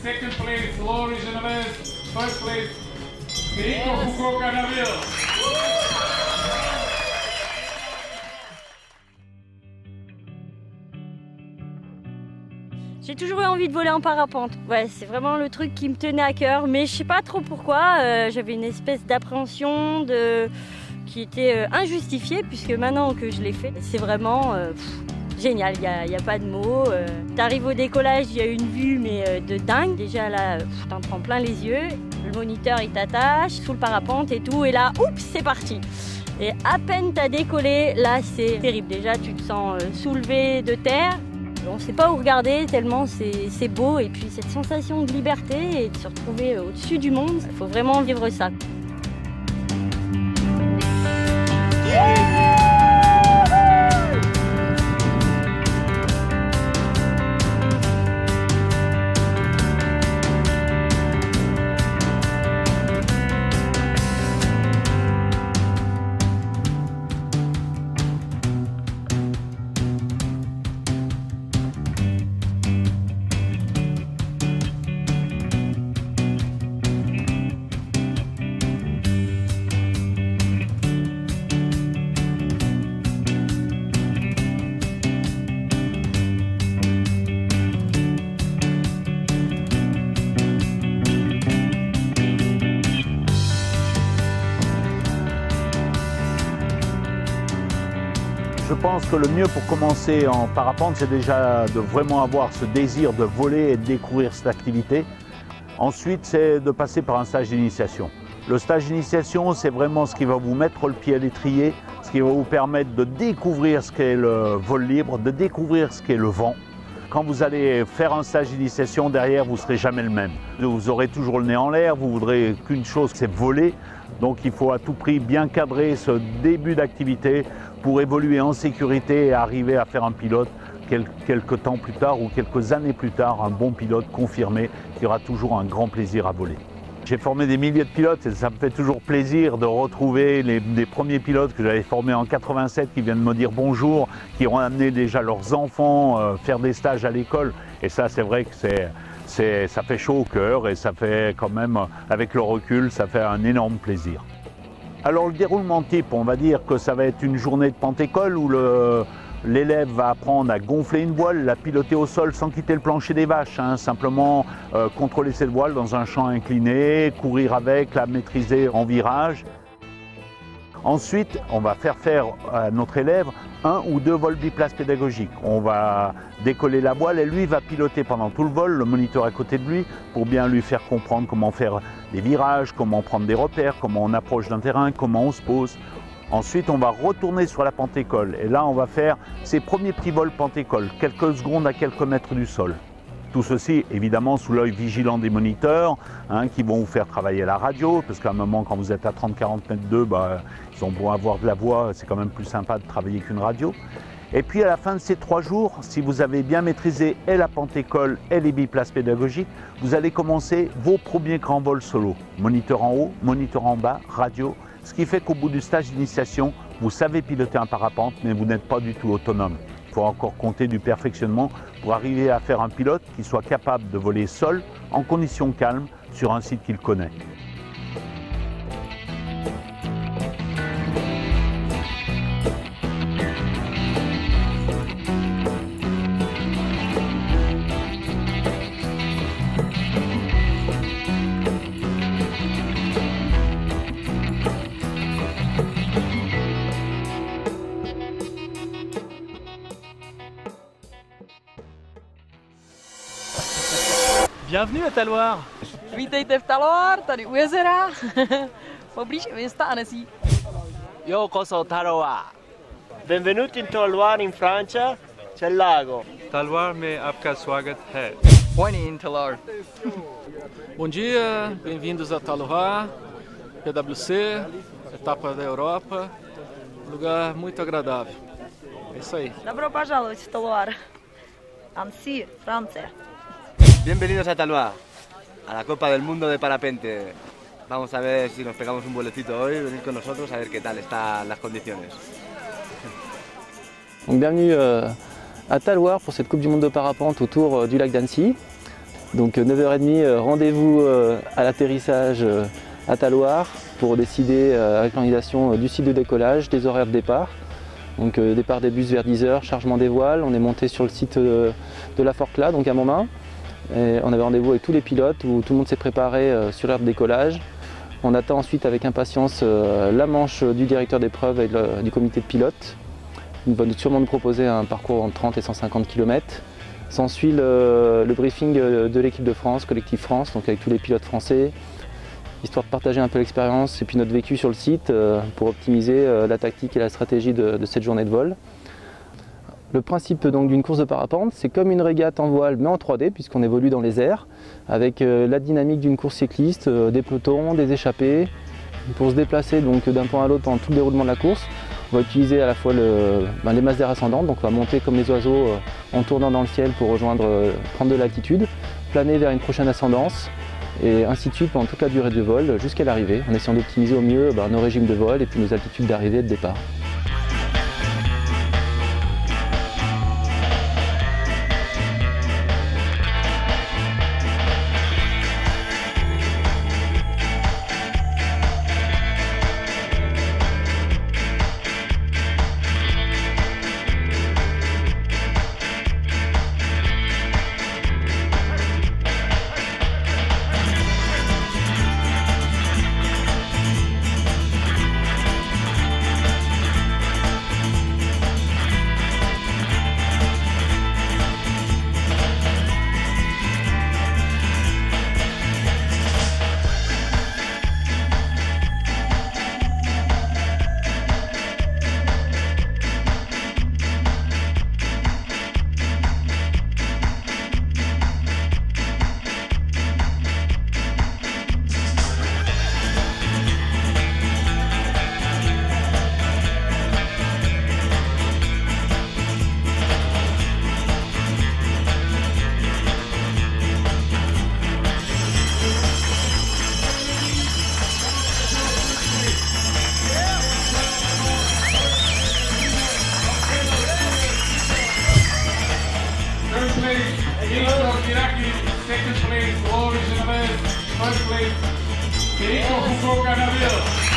second place, Loris Genovese. First place, Keiko Fukuoka Nabil. J'ai toujours eu envie de voler en parapente. Ouais, c'est vraiment le truc qui me tenait à cœur, mais je sais pas trop pourquoi. J'avais une espèce d'appréhension qui était injustifiée, puisque maintenant que je l'ai fait, c'est vraiment génial. Il n'y a pas de mots. T'arrives au décollage, il y a une vue mais de dingue. Déjà là, t'en prends plein les yeux. Le moniteur il t'attache sous le parapente et tout, et là, oups, c'est parti. Et à peine t'as décollé, là c'est terrible. Déjà tu te sens soulevé de terre. On ne sait pas où regarder tellement c'est beau, et puis cette sensation de liberté et de se retrouver au-dessus du monde, il faut vraiment vivre ça. Je pense que le mieux pour commencer en parapente, c'est déjà de vraiment avoir ce désir de voler et de découvrir cette activité. Ensuite, c'est de passer par un stage d'initiation. Le stage d'initiation, c'est vraiment ce qui va vous mettre le pied à l'étrier, ce qui va vous permettre de découvrir ce qu'est le vol libre, de découvrir ce qu'est le vent. Quand vous allez faire un stage d'initiation, derrière, vous ne serez jamais le même. Vous aurez toujours le nez en l'air, vous voudrez qu'une chose, c'est voler. Donc il faut à tout prix bien cadrer ce début d'activité pour évoluer en sécurité et arriver à faire un pilote quelques temps plus tard ou quelques années plus tard, un bon pilote confirmé qui aura toujours un grand plaisir à voler. J'ai formé des milliers de pilotes et ça me fait toujours plaisir de retrouver des premiers pilotes que j'avais formés en 87 qui viennent me dire bonjour, qui ont amené déjà leurs enfants faire des stages à l'école. Et ça, c'est vrai que ça fait chaud au cœur et ça fait quand même, avec le recul, ça fait un énorme plaisir. Alors le déroulement type, on va dire que ça va être une journée de Pentécole où l'élève va apprendre à gonfler une voile, la piloter au sol sans quitter le plancher des vaches, simplement contrôler cette voile dans un champ incliné, courir avec, la maîtriser en virage. Ensuite, on va faire à notre élève 1 ou 2 vols biplaces pédagogiques. On va décoller la voile et lui va piloter pendant tout le vol, le moniteur à côté de lui, pour bien lui faire comprendre comment faire des virages, comment prendre des repères, comment on approche d'un terrain, comment on se pose. Ensuite, on va retourner sur la pentécole et là, on va faire ses premiers petits vols pentécole, quelques secondes à quelques mètres du sol. Tout ceci, évidemment, sous l'œil vigilant des moniteurs qui vont vous faire travailler la radio, parce qu'à un moment, quand vous êtes à 30-40 mètres d'eux, ils ont beau avoir de la voix, c'est quand même plus sympa de travailler qu'une radio. Et puis, à la fin de ces 3 jours, si vous avez bien maîtrisé et la pentécole et les biplaces pédagogiques, vous allez commencer vos premiers grands vols solo. Moniteur en haut, moniteur en bas, radio. Ce qui fait qu'au bout du stage d'initiation, vous savez piloter un parapente, mais vous n'êtes pas du tout autonome. Il faut encore compter du perfectionnement pour arriver à faire un pilote qui soit capable de voler seul, en conditions calmes, sur un site qu'il connaît. Bienvenue à Talloires. Vítejte v Talloires, tady u jezera, poblíž města Annecy. Yokoso Talloires. Benvenuti in Talloires in Francia, c'è il lago. Talloires में आपका स्वागत है. Bienvenue in Talloires. Bom dia, bem-vindos a Talloires, PwC, etapa da Europa, lugar muito agradável. É isso aí. Добро пожаловать в Талуар. Annecy, Francia. Bienvenidos a Talloires, a la Copa del Mundo de Parapente. Vamos a ver si nos pegamos un vuelecito hoy, venid con nosotros a ver qué tal están las condiciones. Donc bienvenue à Talloires pour cette Coupe du Monde de Parapente autour du lac d'Annecy. Donc 9h30, rendez-vous à l'atterrissage à Talloires pour décider avec l'organisation du site de décollage, des horaires de départ. Donc départ des bus vers 10h, chargement des voiles. On est monté sur le site de la Forclaz, donc à Montmain. Et on avait rendez-vous avec tous les pilotes où tout le monde s'est préparé sur l'heure de décollage. On attend ensuite avec impatience la manche du directeur d'épreuve et du comité de pilotes. Il va sûrement nous proposer un parcours entre 30 et 150 km. S'ensuit le briefing de l'équipe de France, Collectif France, donc avec tous les pilotes français, histoire de partager un peu l'expérience et puis notre vécu sur le site pour optimiser la tactique et la stratégie de cette journée de vol. Le principe d'une course de parapente, c'est comme une régate en voile mais en 3D puisqu'on évolue dans les airs avec la dynamique d'une course cycliste, des pelotons, des échappées. Pour se déplacer d'un point à l'autre pendant tout le déroulement de la course, on va utiliser à la fois les masses d'air ascendantes, donc on va monter comme les oiseaux en tournant dans le ciel pour prendre de l'altitude, planer vers une prochaine ascendance et ainsi de suite pendant toute la durée du vol jusqu'à l'arrivée, en essayant d'optimiser au mieux nos régimes de vol et puis nos altitudes d'arrivée et de départ. Second place, Loris Genovese. First place, Federico Fukuoka Nabil.